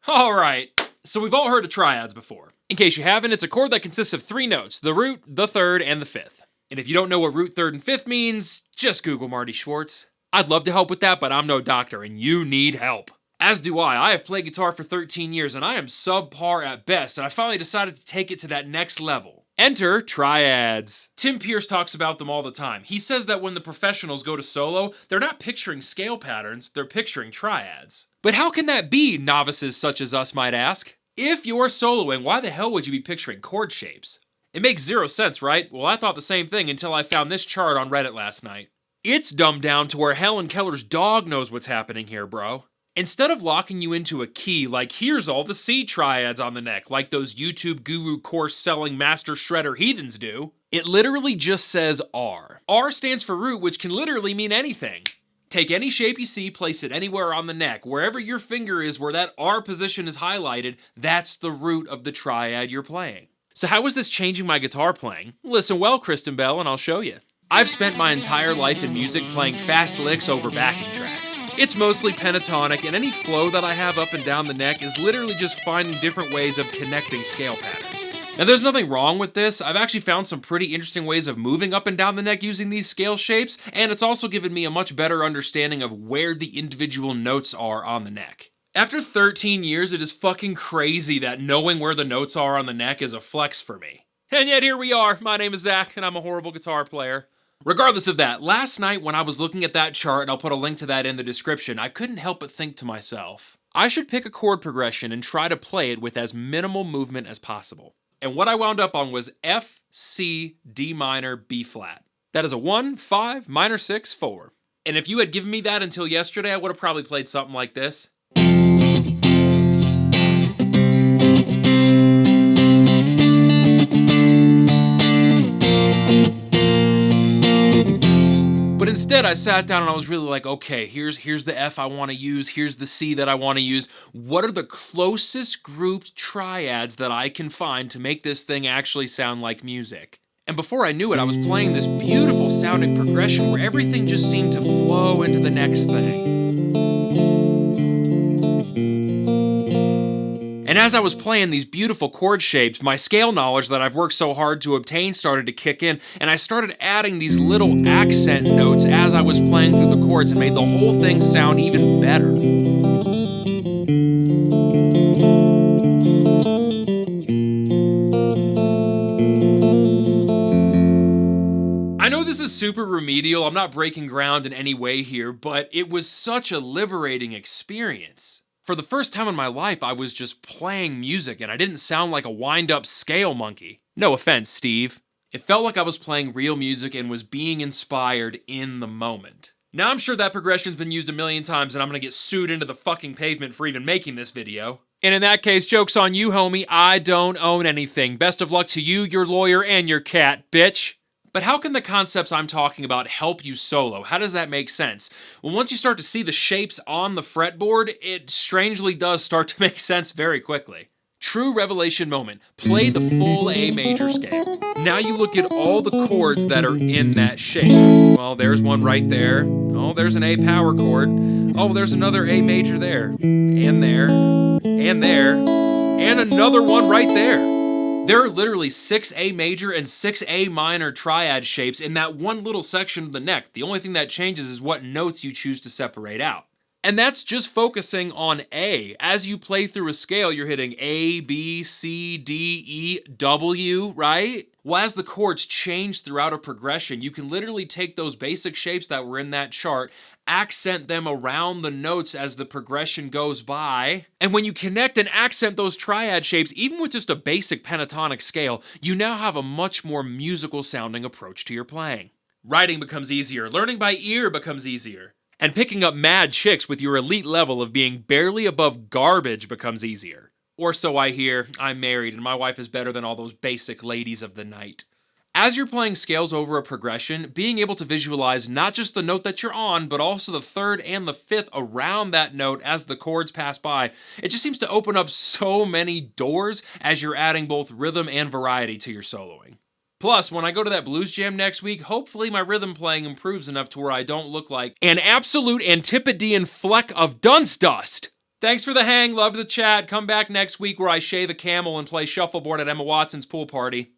Alright, so we've all heard of triads before. In case you haven't, it's a chord that consists of 3 notes, the root, the third, and the fifth. And if you don't know what root, third, and fifth means, just Google Marty Schwartz. I'd love to help with that, but I'm no doctor, and you need help. As do I. I have played guitar for 13 years, and I am subpar at best, and I finally decided to take it to that next level. Enter triads. Tim Pierce talks about them all the time. He says that when the professionals go to solo, they're not picturing scale patterns, they're picturing triads. But how can that be, novices such as us might ask? If you're soloing, why the hell would you be picturing chord shapes? It makes zero sense, right? Well, I thought the same thing until I found this chart on Reddit last night. It's dumbed down to where Helen Keller's dog knows what's happening here, bro. Instead of locking you into a key like here's all the C triads on the neck like those YouTube guru course selling master shredder heathens do, it literally just says R. R stands for root, which can literally mean anything. Take any shape you see, place it anywhere on the neck. Wherever your finger is where that R position is highlighted, that's the root of the triad you're playing. So how is this changing my guitar playing? Listen well, Kristen Bell, and I'll show you. I've spent my entire life in music playing fast licks over backing tracks. It's mostly pentatonic, and any flow that I have up and down the neck is literally just finding different ways of connecting scale patterns. Now there's nothing wrong with this. I've actually found some pretty interesting ways of moving up and down the neck using these scale shapes, and it's also given me a much better understanding of where the individual notes are on the neck. After 13 years, it is fucking crazy that knowing where the notes are on the neck is a flex for me. And yet here we are. My name is Zach, and I'm a horrible guitar player. Regardless of that, last night when I was looking at that chart, and I'll put a link to that in the description, I couldn't help but think to myself, I should pick a chord progression and try to play it with as minimal movement as possible. And what I wound up on was F, C, D minor, B flat. That is a 1, 5, minor 6, 4. And if you had given me that until yesterday, I would have probably played something like this. But instead, I sat down and I was really like, okay, here's the F I want to use, here's the C that I want to use. What are the closest grouped triads that I can find to make this thing actually sound like music? And before I knew it, I was playing this beautiful sounding progression where everything just seemed to flow into the next thing. And as I was playing these beautiful chord shapes, my scale knowledge that I've worked so hard to obtain started to kick in, and I started adding these little accent notes as I was playing through the chords and made the whole thing sound even better. I know this is super remedial, I'm not breaking ground in any way here, but it was such a liberating experience. For the first time in my life, I was just playing music and I didn't sound like a wind-up scale monkey. No offense, Steve. It felt like I was playing real music and was being inspired in the moment. Now I'm sure that progression's been used a million times and I'm gonna get sued into the fucking pavement for even making this video. And in that case, joke's on you, homie. I don't own anything. Best of luck to you, your lawyer, and your cat, bitch. But how can the concepts I'm talking about help you solo? How does that make sense? Well, once you start to see the shapes on the fretboard, it strangely does start to make sense very quickly. True revelation moment. Play the full A major scale. Now you look at all the chords that are in that shape. Well, there's one right there. Oh, there's an A power chord. Oh, there's another A major there. And there. And there. And another one right there. There are literally 6 A major and 6 A minor triad shapes in that one little section of the neck. The only thing that changes is what notes you choose to separate out. And that's just focusing on A. As you play through a scale, you're hitting A, B, C, D, E, W, right? Well, as the chords change throughout a progression, you can literally take those basic shapes that were in that chart, accent them around the notes as the progression goes by. And when you connect and accent those triad shapes, even with just a basic pentatonic scale, you now have a much more musical sounding approach to your playing. Writing becomes easier, learning by ear becomes easier, and picking up mad chicks with your elite level of being barely above garbage becomes easier. Or so I hear. I'm married and my wife is better than all those basic ladies of the night. As you're playing scales over a progression, being able to visualize not just the note that you're on, but also the third and the fifth around that note as the chords pass by, it just seems to open up so many doors as you're adding both rhythm and variety to your soloing. Plus, when I go to that blues jam next week, hopefully my rhythm playing improves enough to where I don't look like an absolute Antipodean fleck of dunce dust. Thanks for the hang, loved the chat. Come back next week where I shave a camel and play shuffleboard at Emma Watson's pool party.